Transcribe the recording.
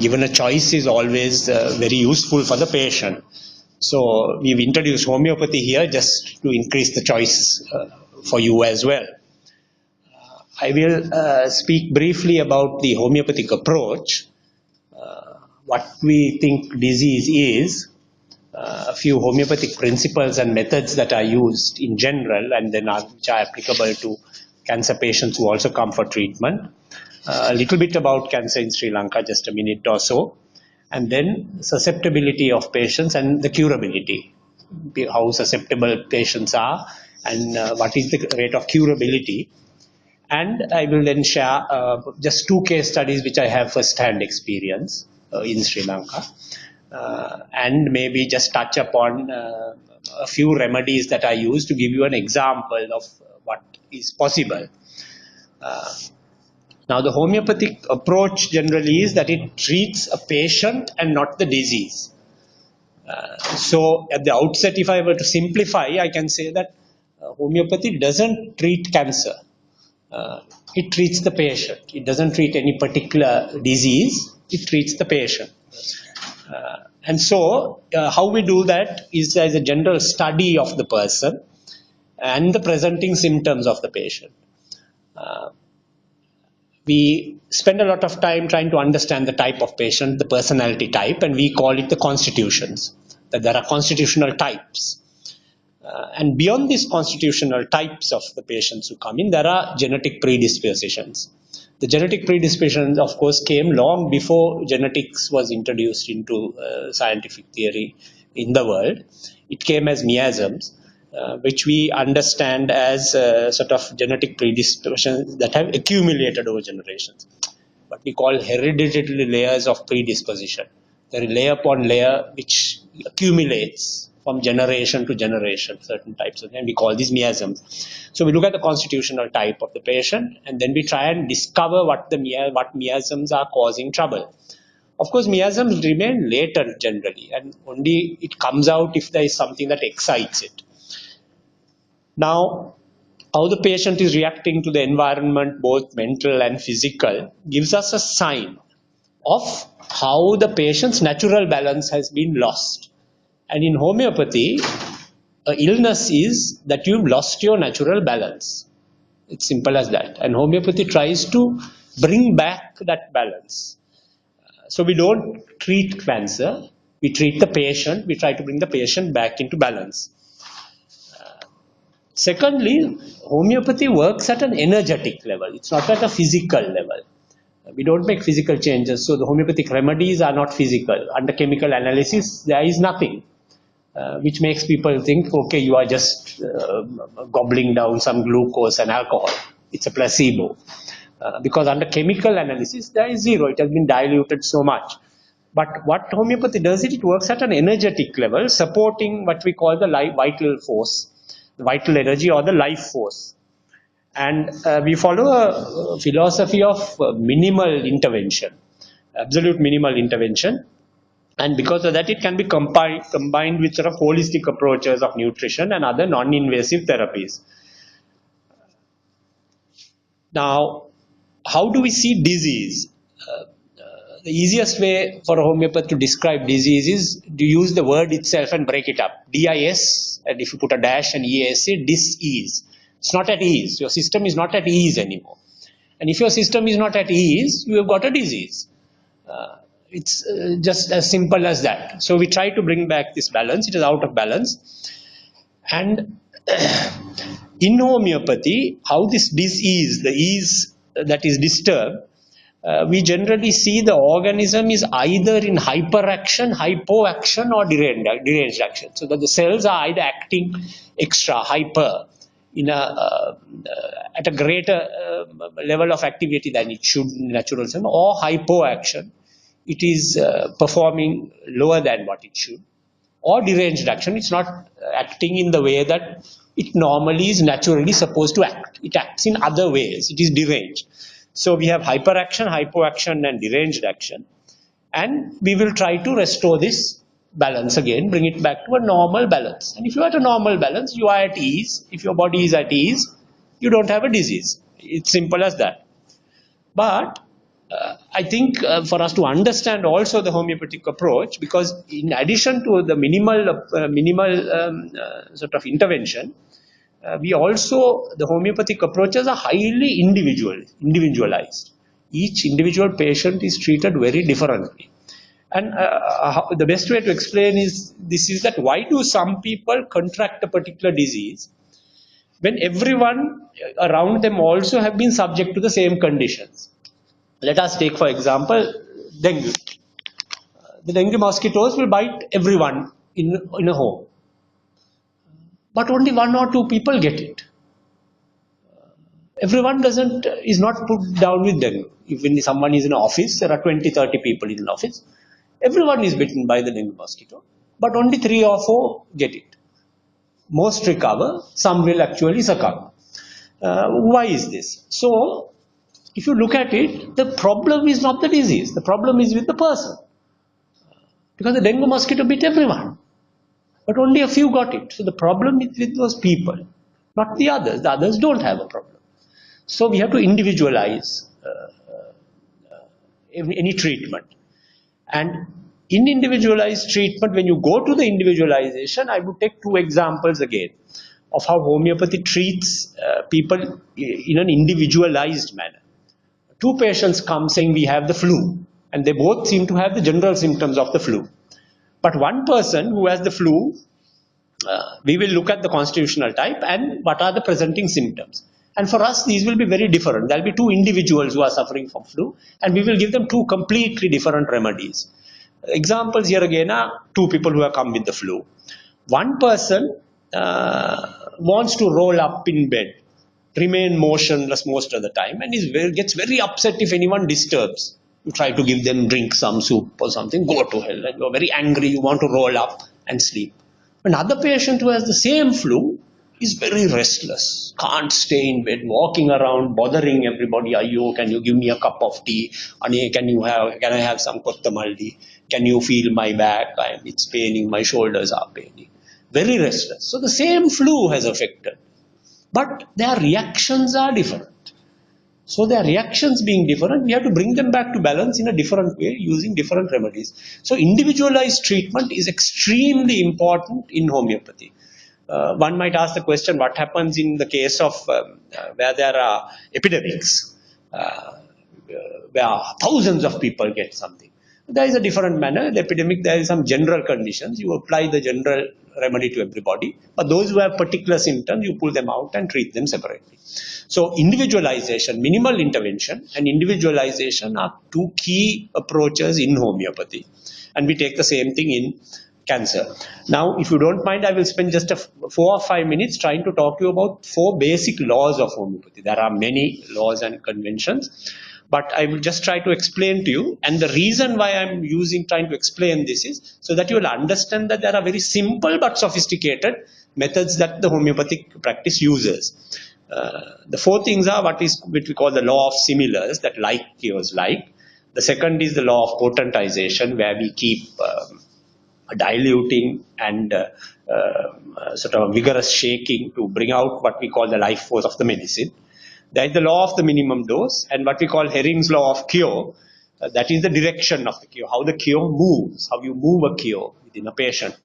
given a choice is always very useful for the patient. So we've introduced homeopathy here just to increase the choice for you as well. I will speak briefly about the homeopathic approach, what we think disease is, a few homeopathic principles and methods that are used in general and then which are applicable to cancer patients who also come for treatment. A little bit about cancer in Sri Lanka, just a minute or so, and then susceptibility of patients and the curability, how susceptible patients are and what is the rate of curability. And I will then share just 2 case studies which I have first-hand experience in Sri Lanka, and maybe just touch upon a few remedies that I use to give you an example of what is possible. Now, the homeopathic approach generally is that it treats a patient and not the disease. So, at the outset, if I were to simplify, I can say that homeopathy doesn't treat cancer. It treats the patient. It doesn't treat any particular disease. It treats the patient. And so, how we do that is as a general study of the person and the presenting symptoms of the patient. We spend a lot of time trying to understand the type of patient, the personality type, and we call it the constitutions. That there are constitutional types. And beyond these constitutional types of the patients who come in, there are genetic predispositions. The genetic predispositions, of course, came long before genetics was introduced into scientific theory in the world. It came as miasms, which we understand as sort of genetic predispositions that have accumulated over generations. What we call hereditary layers of predisposition. There is layer upon layer which accumulates from generation to generation, certain types of them. We call these miasms. So we look at the constitutional type of the patient and then we try and discover what miasms are causing trouble. Of course, miasms remain latent generally and only it comes out if there is something that excites it. Now, how the patient is reacting to the environment, both mental and physical, gives us a sign of how the patient's natural balance has been lost. And in homeopathy, illness is that you've lost your natural balance. It's simple as that. And homeopathy tries to bring back that balance. So we don't treat cancer, we treat the patient, we try to bring the patient back into balance. Secondly, homeopathy works at an energetic level. It's not at a physical level. We don't make physical changes, so the homeopathic remedies are not physical. Under chemical analysis, there is nothing. Which makes people think, okay, you are just gobbling down some glucose and alcohol. It's a placebo. Because under chemical analysis, there is zero. It has been diluted so much. But what homeopathy does it works at an energetic level, supporting what we call the vital force, the vital energy or the life force. And we follow a philosophy of minimal intervention, absolute minimal intervention. And because of that, it can be combined with sort of holistic approaches of nutrition and other non-invasive therapies. Now, how do we see disease? The easiest way for a homeopath to describe disease is to use the word itself and break it up. DIS, and if you put a dash and EASA, dis-ease. It's not at ease. Your system is not at ease anymore. And if your system is not at ease, you have got a disease. It's just as simple as that. So we try to bring back this balance. It is out of balance. And in homeopathy, how this disease, the ease that is disturbed, we generally see the organism is either in hyperaction, hypoaction or deranged action. So that the cells are either acting extra, hyper, in at a greater level of activity than it should in natural system, or hypoaction. It is performing lower than what it should, or deranged action. It's not acting in the way that it normally is naturally supposed to act. It acts in other ways. It is deranged. So we have hyperaction, hypoaction and deranged action. And we will try to restore this balance again, bring it back to a normal balance. And if you are at a normal balance, you are at ease. If your body is at ease, you don't have a disease. It's simple as that. But I think for us to understand also the homeopathic approach, because in addition to the minimal sort of intervention, we also, the homeopathic approaches are highly individualized. Each individual patient is treated very differently. And the best way to explain is that why do some people contract a particular disease when everyone around them also have been subject to the same conditions? Let us take, for example, dengue. The dengue mosquitoes will bite everyone in a home, but only one or two people get it. Everyone is not put down with dengue. If when someone is in an office, there are 20, 30 people in an office. Everyone is bitten by the dengue mosquito, but only 3 or 4 get it. Most recover, some will actually succumb. Why is this? So, if you look at it, the problem is not the disease, the problem is with the person. Because the dengue mosquito bit everyone, but only a few got it. So the problem is with those people, not the others. The others don't have a problem. So we have to individualize any treatment. And in individualized treatment, when you go to the individualization, I would take 2 examples again of how homeopathy treats people in an individualized manner. 2 patients come saying we have the flu, and they both seem to have the general symptoms of the flu. But one person who has the flu, we will look at the constitutional type and what are the presenting symptoms. And for us, these will be very different. There will be 2 individuals who are suffering from flu, and we will give them 2 completely different remedies. Examples here again are 2 people who have come with the flu. One person wants to roll up in bed, remain motionless most of the time, and gets very upset if anyone disturbs. You try to give them, drink some soup or something, go to hell, and you're very angry, you want to roll up and sleep. Another patient who has the same flu is very restless, can't stay in bed, walking around, bothering everybody. Ayo, can you give me a cup of tea? Ani, can I have some kottamalli? Can you feel my back? It's paining, my shoulders are paining. Very restless. So the same flu has affected, but their reactions are different. So their reactions being different, we have to bring them back to balance in a different way using different remedies. So individualized treatment is extremely important in homeopathy. One might ask the question, what happens in the case of where there are epidemics, where thousands of people get something? There is a different manner. The epidemic, there is some general conditions. You apply the general remedy to everybody. But those who have particular symptoms, you pull them out and treat them separately. So individualization, minimal intervention and individualization are 2 key approaches in homeopathy. And we take the same thing in cancer. Now, if you don't mind, I will spend just 4 or 5 minutes trying to talk to you about 4 basic laws of homeopathy. There are many laws and conventions, but I will just try to explain to you. And the reason why I'm trying to explain this is so that you will understand that there are very simple but sophisticated methods that the homeopathic practice uses. The 4 things are what we call the law of similars, that like cures like. The second is the law of potentization, where we keep diluting and sort of vigorous shaking to bring out what we call the life force of the medicine. There is the law of the minimum dose, and what we call Herring's law of cure. That is the direction of the cure, how the cure moves, how you move a cure within a patient.